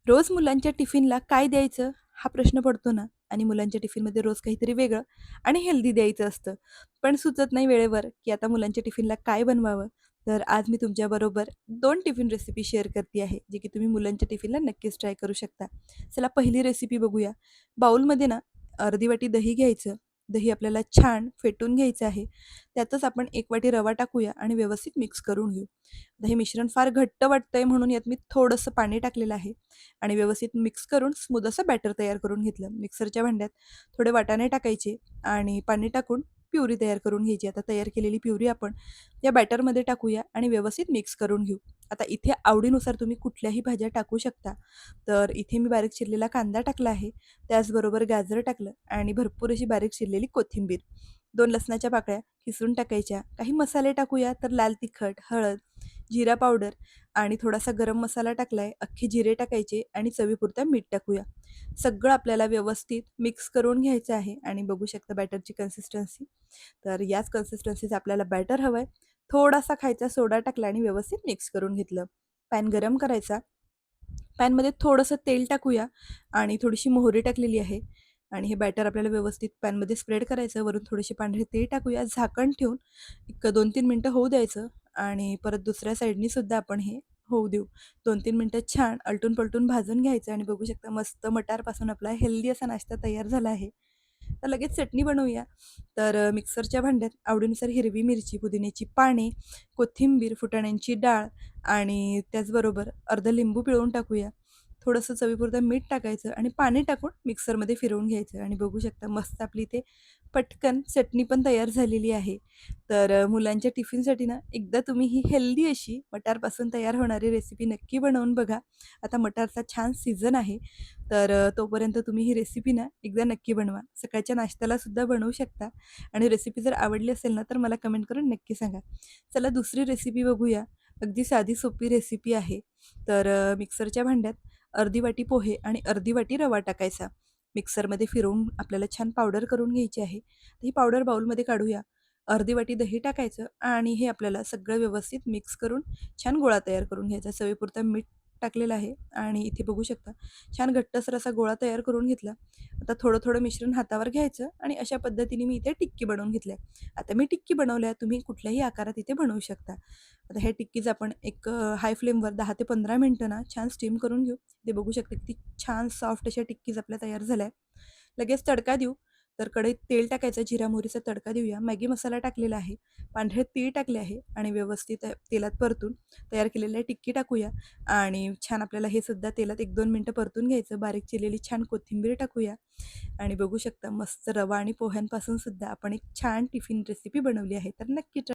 रोज मुलांच्या टिफिनला काय द्यायचं हा प्रश्न पडतो ना. आणि मुलांच्या टिफिनमध्ये रोज काहीतरी वेगळं आणि हेल्दी द्यायचं असतं. पण सुचत नाही वेळेवर की आता मुलांच्या टिफिनला काय बनवावं. तर आज मी तुमच्याबरोबर 2 टिफिन रेसिपी शेअर करते आहे, जे की तुम्ही मुलांच्या टिफिनला नक्कीच ट्राय करू शकता. चला पहिली रेसिपी बघूया. बाउलमध्ये ना अर्धी वाटी दही घ्यायचं. दही आपल्याला छान फेटून घ्यायचं आहे. त्यातच आपण 1 वाटी रवा टाकूया आणि व्यवस्थित मिक्स करून घेऊ. आता हे मिश्रण फार घट्ट वाटतंय म्हणून यात मी थोडंसं पाणी टाकलेलं आहे आणि व्यवस्थित मिक्स करून स्मूथ असं बॅटर तयार करून घेतलं. मिक्सरच्या भांड्यात थोडे वाटाणे टाकायचे आणि पाणी टाकून प्युरी तयार करून घ्यायची. आता तयार केलेली प्युरी आपण या बॅटरमध्ये टाकूया आणि व्यवस्थित मिक्स करून घेऊ. आता इथे आवडीनुसार तुम्ही कुठल्याही भाज्या टाकू शकता. तर इथे मी बारीक चिरलेला कांदा टाकला आहे. त्याचबरोबर गाजर टाकलं आणि भरपूर अशी बारीक चिरलेली कोथिंबीर. 2 लसणाच्या पाकळ्या किसून टाकायच्या. काही मसाले टाकूया तर लाल तिखट, हळद, जिरा पावडर आणि थोडासा गरम मसाला टाकलाय. अख्खे जिरे टाकायचे आणि चवीपुरतं मीठ टाकूया. सगळं आपल्याला व्यवस्थित मिक्स करून घ्यायचं आहे आणि बघू शकता बॅटरची कन्सिस्टन्सी. तर याच कन्सिस्टन्सीचं आपल्याला बॅटर हवंय. थोडासा खायचा सोडा टाकला आणि व्यवस्थित मिक्स करून घेतलं. पॅन गरम करायचा. पॅनमध्ये थोडंसं तेल टाकूया आणि थोडीशी मोहरी टाकलेली आहे आणि हे बॅटर आपल्याला व्यवस्थित पॅनमध्ये स्प्रेड करायचं. वरून थोडेसे पांढरे तीळ टाकूया. झाकण ठेवून एक 2-3 मिनिटं होऊ द्यायचं आणि परत दुसऱ्या साईडनी सुद्धा आपण हे होऊ देऊ. 2-3 मिनिटं छान आलटून-पलटून भाजून घ्यायचं आणि बघू शकता मस्त मटारपासून आपला हेल्दी असा नाश्ता तयार झाला आहे. तर लगेच चटणी बनवूया. तर मिक्सरच्या भांड्यात आवडीनुसार हिरवी मिरची, पुदिन्याची पाने, कोथिंबीर, फुटाण्यांची डाळ आणि त्याचबरोबर अर्ध लिंबू पिळवून टाकूया. थोडंसं चवीपुरतं मीठ टाकायचं आणि पाणी टाकून मिक्सरमध्ये फिरवून घ्यायचं आणि बघू शकता मस्त आपली इथे पटकन चटणी पण तयार झालेली आहे. तर मुलांच्या टिफिनसाठी ना एकदा तुम्ही ही हेल्दी अशी मटारपासून तयार होणारी रेसिपी नक्की बनवून बघा. आता मटारचा छान सीझन आहे. तर तोपर्यंत तुम्ही ही रेसिपी ना एकदा नक्की बनवा. सकाळच्या नाश्त्याला सुद्धा बनवू शकता आणि रेसिपी जर आवडली असेल ना तर मला कमेंट करून नक्की सांगा. चला दुसरी रेसिपी बघूया. अगदी साधी सोपी रेसिपी आहे. तर मिक्सरच्या भांड्यात अर्धी वाटी पोहे आणि अर्धी वाटी रवा टाकायचा. मिक्सरमध्ये फिरवून आपल्याला छान पावडर करून घ्यायची आहे. तर ही पावडर बाउलमध्ये काढूया. अर्धी वाटी दही टाकायचं आणि हे आपल्याला सगळं व्यवस्थित मिक्स करून छान गोळा तयार करून घ्यायचा. चवीपुरतं मीठ टाकलेलं आहे आणि इथे बघू शकता छान घट्टसर असा गोळा तयार करून घेतला. आता थोडं-थोडं मिश्रण हातावर घ्यायचं आणि अशा पद्धतीने मी इथे टिक्की बनवून घेतल्या. आता मी टिक्की बनवल्या, तुम्ही कुठल्याही आकारात इथे बनवू शकता. आता ह्या टिक्कीज आपण एक हाय फ्लेमवर 10 ते 15 मिनिटं ना छान स्टीम करून घेऊ. ते बघू शकता किती छान सॉफ्ट अशा टिक्कीज आपल्या तयार झाल्या. लगेच तडका देऊ. तर कढईत तेल टाकायचं, जिरा मोहरीचा तडका देऊया. मॅगी मसाला टाकलेला आहे. पांढरे तीळ टाकले आहे आणि व्यवस्थित तेलात परतून तयार केलेल्या टिक्की टाकूया आणि छान आपल्याला हे सुद्धा तेलात 1-2 मिनिटं परतून घ्यायचं. बारीक चिरलेली छान कोथिंबीर टाकूया आणि बघू शकता मस्त रवा आणि पोह्यांपासून सुद्धा आपण एक छान टिफिन रेसिपी बनवली आहे. तर नक्की ट्राय